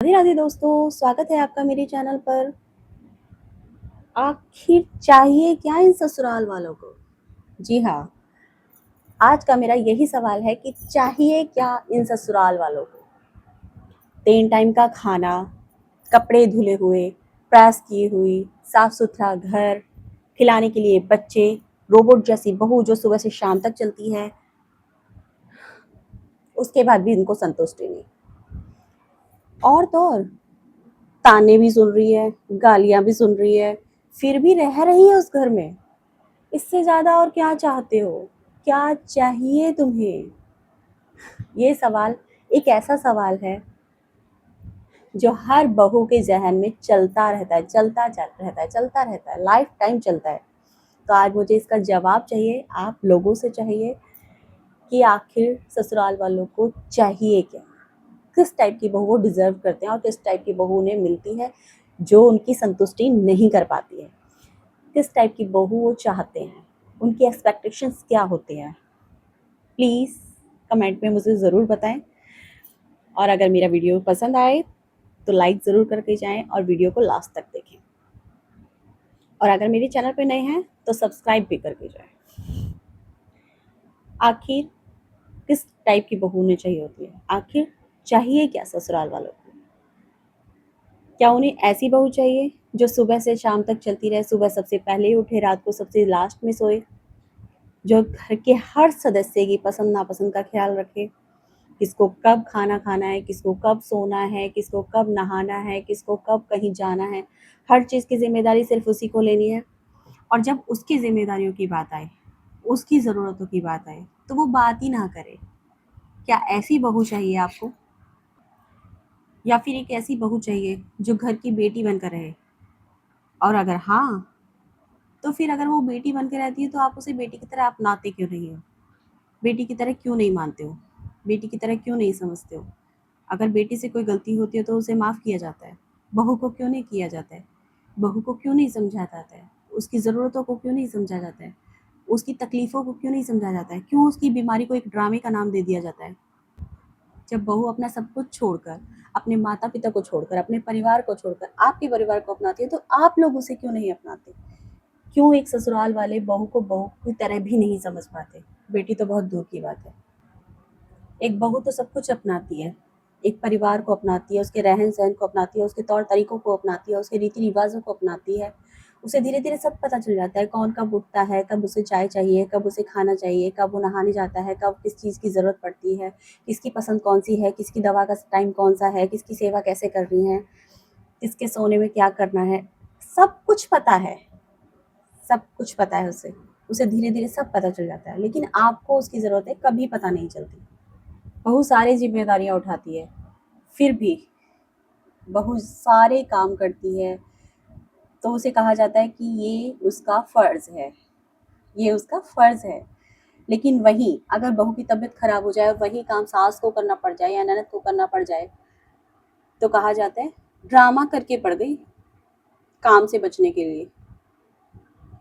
राधे राधे दोस्तों, स्वागत है आपका मेरे चैनल पर। आखिर चाहिए क्या इन ससुराल वालों को? जी हाँ, आज का मेरा यही सवाल है कि चाहिए क्या इन ससुराल वालों को? 3 टाइम का खाना, कपड़े धुले हुए, प्रेस की हुई, साफ सुथरा घर, खिलाने के लिए बच्चे, रोबोट जैसी बहू जो सुबह से शाम तक चलती है, उसके बाद भी इनको संतुष्टि नहीं। और तो और ताने भी सुन रही है, गालियां भी सुन रही है, फिर भी रह रही है उस घर में। इससे ज़्यादा और क्या चाहते हो? क्या चाहिए तुम्हें? ये सवाल एक ऐसा सवाल है जो हर बहू के ज़हन में चलता रहता है, चलता रहता है, लाइफ टाइम चलता है। तो आज मुझे इसका जवाब चाहिए, आप लोगों से चाहिए कि आखिर ससुराल वालों को चाहिए क्या? किस टाइप की बहू वो डिज़र्व करते हैं और किस टाइप की बहू उन्हें मिलती है, जो उनकी संतुष्टि नहीं कर पाती है? किस टाइप की बहू वो चाहते हैं? उनकी एक्सपेक्टेशंस क्या होते हैं? प्लीज़ कमेंट में मुझे ज़रूर बताएं। और अगर मेरा वीडियो पसंद आए तो लाइक ज़रूर करके जाएं और वीडियो को लास्ट तक देखें। और अगर मेरे चैनल पर नए हैं तो सब्सक्राइब भी करके जाएं। आखिर किस टाइप की बहू उन्हें चाहिए होती है? आखिर चाहिए क्या ससुराल वालों को? क्या उन्हें ऐसी बहू चाहिए जो सुबह से शाम तक चलती रहे, सुबह सबसे पहले उठे, रात को सबसे लास्ट में सोए, जो घर के हर सदस्य की पसंद नापसंद का ख्याल रखे, किसको कब खाना खाना है, किसको कब सोना है, किसको कब नहाना है, किसको कब कहीं जाना है, हर चीज़ की ज़िम्मेदारी सिर्फ़ उसी को लेनी है। और जब उसकी ज़िम्मेदारियों की बात आए, उसकी ज़रूरतों की बात आए, तो वो बात ही ना करे। क्या ऐसी बहू चाहिए आपको? या फिर एक ऐसी बहू चाहिए जो घर की बेटी बनकर रहे? और अगर हाँ, तो फिर अगर वो बेटी बन के रहती है तो आप उसे बेटी की तरह अपनाते क्यों नहीं हो? बेटी की तरह क्यों नहीं मानते हो? बेटी की तरह क्यों नहीं समझते हो? अगर बेटी से कोई गलती होती है तो उसे माफ़ किया जाता है। बहू को क्यों नहीं किया जाता है? बहू को क्यों नहीं समझा जाता है? उसकी ज़रूरतों को क्यों नहीं समझा जाता है? उसकी तकलीफ़ों को क्यों नहीं समझा जाता है? क्यों उसकी बीमारी को एक ड्रामे का नाम दे दिया जाता है? जब बहू अपना सब कुछ छोड़कर, अपने माता-पिता को छोड़कर, अपने परिवार को छोड़कर आपके परिवार को अपनाती है, तो आप लोग उसे क्यों नहीं अपनाते? क्यों एक ससुराल वाले बहू को बहू की तरह भी नहीं समझ पाते? बेटी तो बहुत दूर की बात है। एक बहू तो सब कुछ अपनाती है, एक परिवार को अपनाती है, उसके रहन-सहन को अपनाती है, उसके तौर-तरीकों को अपनाती है, उसके रीति-रिवाज़ों को अपनाती है। उसे धीरे-धीरे सब पता चल जाता है, कौन कब उठता है, कब उसे चाय चाहिए, कब उसे खाना चाहिए, कब वो नहाने जाता है, कब किस चीज़ की ज़रूरत पड़ती है, किसकी पसंद कौन-सी है, किसकी दवा का टाइम कौन-सा है, किसकी सेवा कैसे करनी है, किसके सोने में क्या करना है, सब कुछ पता है, सब कुछ पता है उसे। उसे धीरे-धीरे सब पता चल जाता है, लेकिन आपको उसकी ज़रूरतें कभी पता नहीं चलती। बहू सारी ज़िम्मेदारियाँ उठाती है, फिर भी बहू सारे काम करती है, तो उसे कहा जाता है कि ये उसका फ़र्ज़ है, ये उसका फ़र्ज़ है। लेकिन वहीं अगर बहू की तबीयत ख़राब हो जाए और वही काम सास को करना पड़ जाए या ननद को करना पड़ जाए, तो कहा जाता है ड्रामा करके पड़ गई काम से बचने के लिए।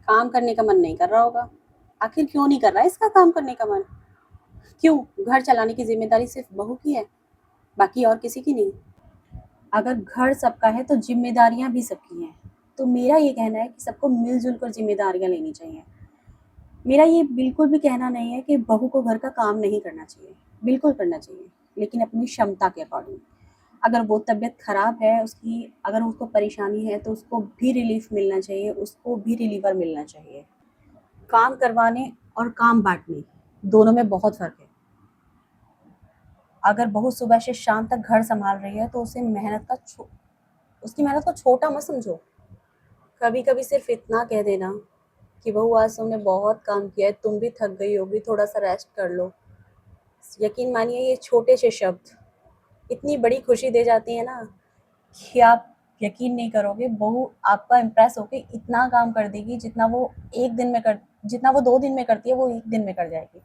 काम करने का मन नहीं कर रहा होगा। आखिर क्यों नहीं कर रहा है इसका काम करने का मन? क्यों? घर चलाने की ज़िम्मेदारी सिर्फ़ बहू की है, बाकी और किसी की नहीं। अगर घर सबका है तो ज़िम्मेदारियाँ भी सबकी हैं। तो मेरा ये कहना है कि सबको मिल-जुल कर ज़िम्मेदारियाँ लेनी चाहिए। मेरा ये बिल्कुल भी कहना नहीं है कि बहू को घर का काम नहीं करना चाहिए, बिल्कुल करना चाहिए, लेकिन अपनी क्षमता के अकॉर्डिंग। अगर वो तबीयत ख़राब है उसकी, अगर उसको परेशानी है तो उसको भी रिलीफ़ मिलना चाहिए, उसको भी रिलीवर मिलना चाहिए। काम करवाने और काम बाँटने, दोनों में बहुत फ़र्क है। अगर बहू सुबह से शाम तक घर सँभाल रही है तो उसे उसकी मेहनत को छोटा मत समझो। कभी-कभी सिर्फ़ इतना कह देना कि बहू आज तुमने बहुत काम किया है, तुम भी थक गई होगी, थोड़ा-सा रेस्ट कर लो। यकीन मानिए ये छोटे से शब्द इतनी बड़ी खुशी दे जाती है ना कि आप यकीन नहीं करोगे, बहू आपका इम्प्रेस होके इतना काम कर देगी जितना वो 2 दिन में करती है वो 1 दिन में कर जाएगी।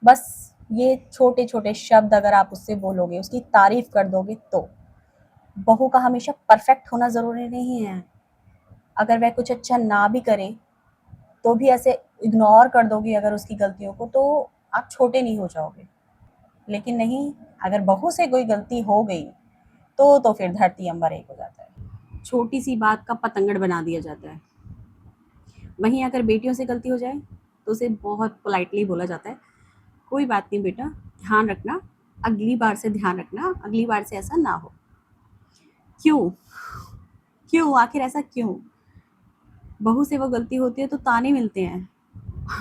बस ये छोटे-छोटे शब्द अगर आप उससे बोलोगे, उसकी तारीफ़ कर दोगे तो। बहू का हमेशा परफेक्ट होना ज़रूरी नहीं है। अगर वह कुछ अच्छा ना भी करे, तो भी ऐसे इग्नोर कर दोगे अगर उसकी गलतियों को, तो आप छोटे नहीं हो जाओगे। लेकिन नहीं, अगर बहू से कोई गलती हो गई, तो फिर धरती अंबर एक हो जाता है। छोटी सी बात का पतंगड़ बना दिया जाता है। वहीं अगर बेटियों से गलती हो जाए तो उसे बहुत पोलाइटली बोला जाता है, कोई बात नहीं बेटा, ध्यान रखना, अगली बार से ध्यान रखना, अगली बार से ऐसा ना हो। क्यों? क्यों? आखिर ऐसा क्यों? बहू से वो गलती होती है तो ताने मिलते हैं,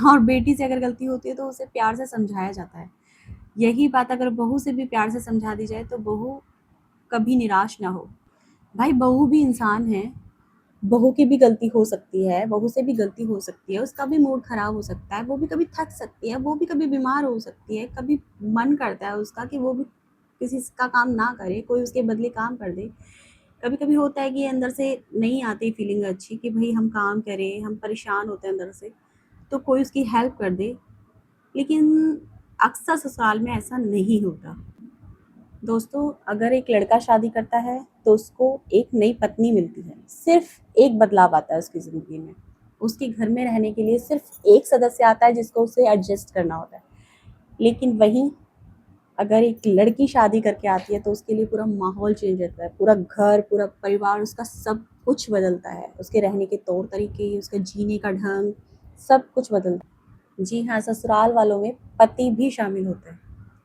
और बेटी से अगर गलती होती है तो उसे प्यार से समझाया जाता है। यही बात अगर बहू से भी प्यार से समझा दी जाए तो बहू कभी निराश ना हो। भाई बहू भी इंसान है, बहू की भी गलती हो सकती है, बहू से भी गलती हो सकती है, उसका भी मूड खराब हो सकता है, वो भी कभी थक सकती है, वो भी कभी बीमार हो सकती है, कभी मन करता है उसका कि वो भी किसी का काम ना करे, कोई उसके बदले काम कर दे। कभी कभी होता है कि अंदर से नहीं आती फीलिंग अच्छी कि भाई हम काम करें, हम परेशान होते हैं अंदर से, तो कोई उसकी हेल्प कर दे। लेकिन अक्सर ससुराल में ऐसा नहीं होता। दोस्तों, अगर एक लड़का शादी करता है तो उसको एक नई पत्नी मिलती है। सिर्फ एक बदलाव आता है उसकी ज़िंदगी में। उसके घर में रहने के लिए सिर्फ एक सदस्य आता है जिसको उसे एडजस्ट करना होता है। लेकिन वहीं अगर एक लड़की शादी करके आती है तो उसके लिए पूरा माहौल चेंज होता है, पूरा घर, पूरा परिवार, उसका सब कुछ बदलता है। उसके रहने के तौर तरीके, उसका जीने का ढंग, सब कुछ बदलता है। जी हाँ, ससुराल वालों में पति भी शामिल होता है।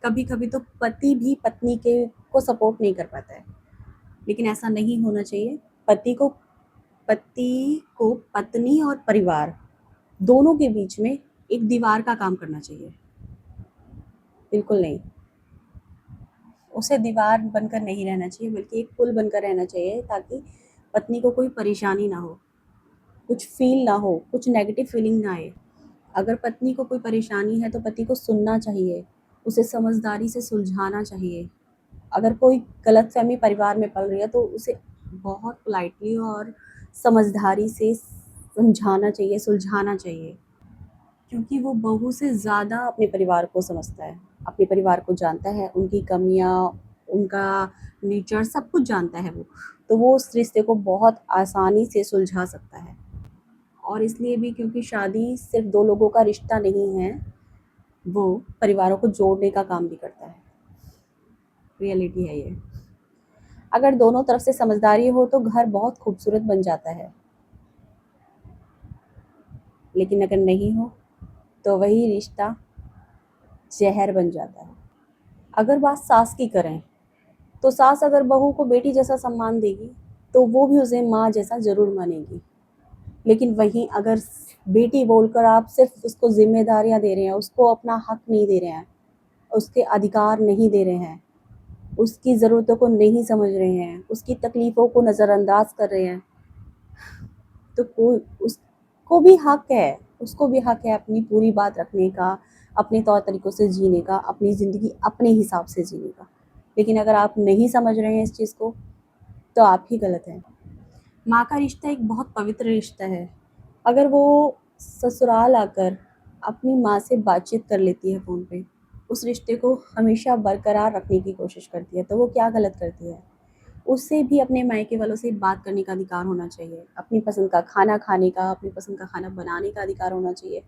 कभी-कभी तो पति भी पत्नी के को सपोर्ट नहीं कर पाता है, लेकिन ऐसा नहीं होना चाहिए। पति को पत्नी और परिवार दोनों के बीच में एक दीवार का काम करना चाहिए। बिल्कुल नहीं, उसे दीवार बनकर नहीं रहना चाहिए, बल्कि एक पुल बनकर रहना चाहिए, ताकि पत्नी को कोई परेशानी ना हो, कुछ फ़ील ना हो, कुछ नेगेटिव फीलिंग ना आए। अगर पत्नी को कोई परेशानी है तो पति को सुनना चाहिए, उसे समझदारी से सुलझाना चाहिए। अगर कोई गलतफ़हमी परिवार में पल रही है तो उसे बहुत पोलाइटली और समझदारी से समझाना चाहिए, सुलझाना चाहिए। क्योंकि वो बहू से ज़्यादा अपने परिवार को समझता है, अपने परिवार को जानता है, उनकी कमियाँ, उनका नेचर सब कुछ जानता है वो। तो वो उस रिश्ते को बहुत आसानी से सुलझा सकता है। और इसलिए भी क्योंकि शादी सिर्फ़ 2 लोगों का रिश्ता नहीं है, वो परिवारों को जोड़ने का काम भी करता है। रियलिटी है ये। अगर दोनों तरफ से समझदारी हो तो घर बहुत खूबसूरत बन जाता है। लेकिन अगर नहीं हो तो वही रिश्ता ज़हर बन जाता है। अगर बात सास की करें तो सास अगर बहू को बेटी जैसा सम्मान देगी तो वो भी उसे माँ जैसा ज़रूर मानेगी। लेकिन वहीं अगर बेटी बोलकर आप सिर्फ उसको ज़िम्मेदारियाँ दे रहे हैं, उसको अपना हक नहीं दे रहे हैं, उसके अधिकार नहीं दे रहे हैं, उसकी ज़रूरतों को नहीं समझ रहे हैं, उसकी तकलीफ़ों को नज़रअंदाज कर रहे हैं, तो कोई उसको भी हक है, उसको भी हक है अपनी पूरी बात रखने का, अपने तौर तरीक़ों से जीने का, अपनी ज़िंदगी अपने हिसाब से जीने का। लेकिन अगर आप नहीं समझ रहे हैं इस चीज़ को, तो आप ही गलत हैं। माँ का रिश्ता एक बहुत पवित्र रिश्ता है। अगर वो ससुराल आकर अपनी माँ से बातचीत कर लेती है फ़ोन पे, उस रिश्ते को हमेशा बरकरार रखने की कोशिश करती है, तो वो क्या गलत करती है? उसे भी अपने मायके वालों से बात करने का अधिकार होना चाहिए, अपनी पसंद का खाना खाने का, अपनी पसंद का खाना बनाने का अधिकार होना चाहिए।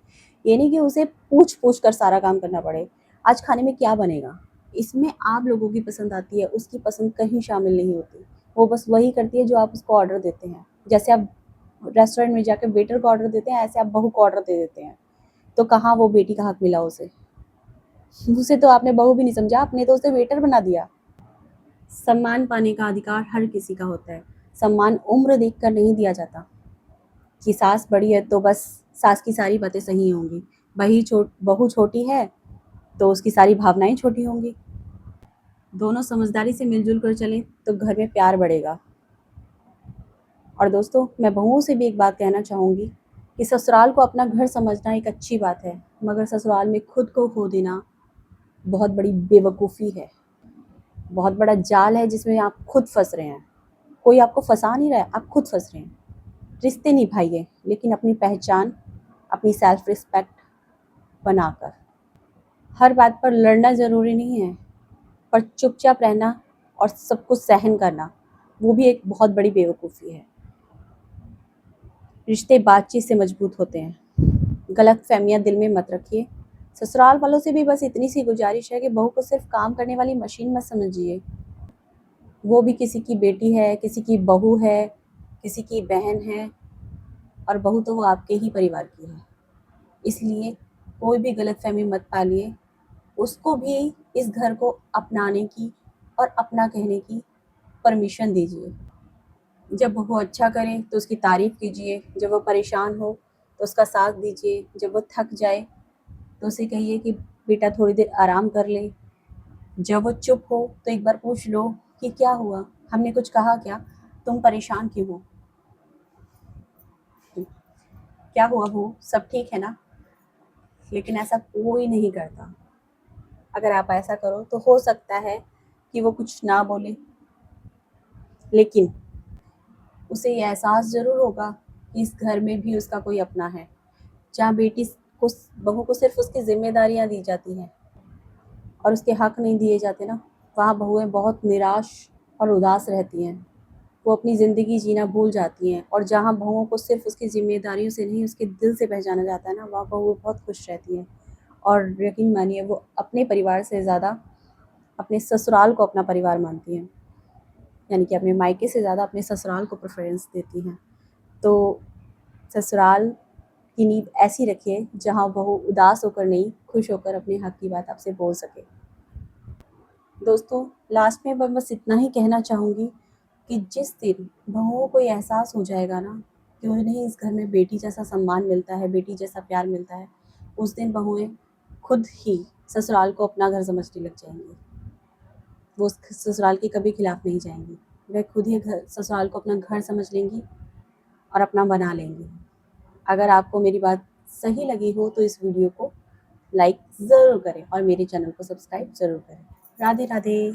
ये नहीं कि उसे पूछ-पूछ कर सारा काम करना पड़े। आज खाने में क्या बनेगा? इसमें आप लोगों की पसंद आती है, उसकी पसंद कहीं शामिल नहीं होती। वो बस वही करती है जो आप उसको ऑर्डर देते हैं। जैसे आप रेस्टोरेंट में जाके वेटर को ऑर्डर देते हैं, ऐसे आप बहू को ऑर्डर दे देते हैं। तो कहाँ वो बेटी का हक मिला उसे? उसे तो आपने बहू भी नहीं समझा, आपने तो उसे वेटर बना दिया। सम्मान पाने का अधिकार हर किसी का होता है। सम्मान उम्र देखकर नहीं दिया जाता कि सास बड़ी है तो बस सास की सारी बातें सही होंगी। बहू छोटी है तो उसकी सारी भावनाएँ छोटी होंगी। दोनों समझदारी से मिल-जुल कर चलें तो घर में प्यार बढ़ेगा। और दोस्तों, मैं बहुओं से भी एक बात कहना चाहूँगी कि ससुराल को अपना घर समझना एक अच्छी बात है, मगर ससुराल में खुद को खो देना बहुत बड़ी बेवकूफ़ी है। बहुत बड़ा जाल है जिसमें आप खुद फँस रहे हैं। कोई आपको फँसा नहीं रहा है, आप खुद फँस रहे हैं। रिश्ते निभाइए, लेकिन अपनी पहचान, अपनी सेल्फ रिस्पेक्ट बनाकर। हर बात पर लड़ना ज़रूरी नहीं है, पर चुपचाप रहना और सब कुछ सहन करना, वो भी एक बहुत बड़ी बेवकूफ़ी है। रिश्ते बातचीत से मजबूत होते हैं। गलतफ़हमियाँ दिल में मत रखिए। ससुराल वालों से भी बस इतनी सी गुज़ारिश है कि बहू को सिर्फ़ काम करने वाली मशीन मत समझिए। वो भी किसी की बेटी है, किसी की बहू है, किसी की बहन है, और बहू तो वो आपके ही परिवार की है। इसलिए कोई भी गलतफ़हमी मत पालिए, उसको भी इस घर को अपनाने की और अपना कहने की परमिशन दीजिए। जब वो अच्छा करे तो उसकी तारीफ़ कीजिए, जब वो परेशान हो तो उसका साथ दीजिए, जब वो थक जाए तो उसे कहिए कि बेटा थोड़ी देर आराम कर ले। जब वो चुप हो तो एक बार पूछ लो कि क्या हुआ? हमने कुछ कहा क्या? तुम परेशान क्यों हो? क्या हुआ हो? सब ठीक है ना? लेकिन ऐसा कोई नहीं करता। अगर आप ऐसा करो तो हो सकता है कि वो कुछ ना बोले, लेकिन उसे ये एहसास ज़रूर होगा कि इस घर में भी उसका कोई अपना है। जहाँ बेटी को बहू को सिर्फ़ उसकी ज़िम्मेदारियाँ दी जाती हैं और उसके हक नहीं दिए जाते ना, वहाँ बहुएँ बहुत निराश और उदास रहती हैं। वो अपनी ज़िंदगी जीना भूल जाती हैं, और जहाँ बहुओं को सिर्फ़ उसकी ज़िम्मेदारियों से नहीं, उसके दिल से पहचाना जाता है ना, वहाँ बहुएँ बहुत खुश रहती हैं। और यकीन मानिए, वो अपने परिवार से ज़्यादा अपने ससुराल को अपना परिवार मानती हैं। यानी कि अपने मायके से ज़्यादा अपने ससुराल को प्रेफ़रेंस देती हैं। तो ससुराल की नींव ऐसी रखिए जहाँ बहू उदास होकर नहीं, खुश होकर अपने हक की बात आपसे बोल सके। दोस्तों, लास्ट में मैं बस इतना ही कहना चाहूँगी कि जिस दिन बहुओं को ये एहसास हो जाएगा ना कि उन्हें इस घर में बेटी जैसा सम्मान मिलता है, बेटी जैसा प्यार मिलता है, उस दिन बहुएँ खुद ही ससुराल को अपना घर समझने लग जाएँगी। वो उस ससुराल के कभी खिलाफ नहीं जाएँगी। वह खुद ही घर ससुराल को अपना घर समझ लेंगी और अपना बना लेंगी। अगर आपको मेरी बात सही लगी हो तो इस वीडियो को लाइक ज़रूर करें और मेरे चैनल को सब्सक्राइब ज़रूर करें। राधे राधे।